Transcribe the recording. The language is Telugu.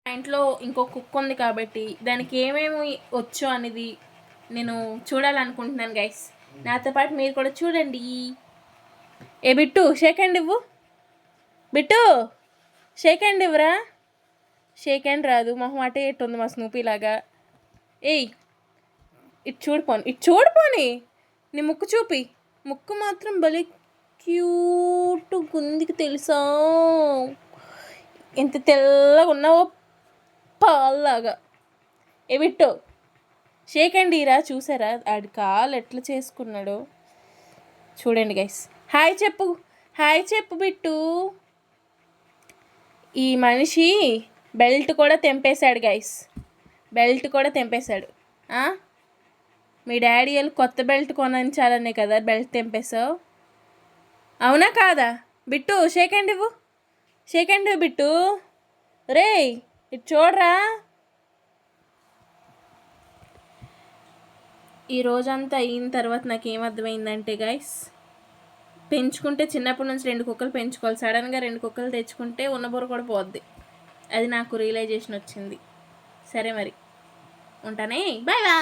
మా ఇంట్లో ఇంకో కుక్క ఉంది కాబట్టి దానికి ఏమేమి వచ్చో అనేది నేను చూడాలనుకుంటున్నాను గైస్. నాతో పాటు మీరు కూడా చూడండి. ఏ బిట్టు షేక్ హ్యాండ్ ఇవ్వు. బిట్టు షేక్ హ్యాండ్ ఇవ్వరా. షేక్ హ్యాండ్ రాదు, మొహం అటే ఎట్టుంది మా స్నూపీలాగా. ఏయ్ ఇటు చూడిపోని నీ ముక్కు చూపి. ముక్కు మాత్రం భలే క్యూట్ గుందికి తెలుసా, ఎంత తెల్లగా ఉన్నావో పాల్లాగా. ఏ బిట్టు షేక్ హ్యాండ్ ఇరా. చూసారా ఆడి కాలు ఎట్లా చేసుకున్నాడో చూడండి గైస్. హాయ్ చెప్పు, హాయ్ చెప్పు బిట్టు. ఈ మనిషి బెల్ట్ కూడా తెంపేశాడు గైస్, బెల్ట్ కూడా తెంపేశాడు. మీ డాడీ వాళ్ళు కొత్త బెల్ట్ కొనించాలనే కదా బెల్ట్ తెంపేశావు, అవునా కాదా? బిట్టు షేక్ హ్యాండ్ ఇవ్వు, షేక్ హ్యాండ్ ఇవ్వు బిట్టు. రే ఇటు చూడరా. ఈ రోజంతా అయిన తర్వాత నాకు ఏమర్థమైందంటే గైస్, పెంచుకుంటే చిన్నప్పటి నుంచి 2 కుక్కలు పెంచుకోవాలి. సడన్గా 2 కుక్కలు తెచ్చుకుంటే ఉన్న బుర్ర కూడా పోద్ది. అది నాకు రియలైజేషన్ వచ్చింది. సరే మరి ఉంటానే, బాయ్ బాయ్.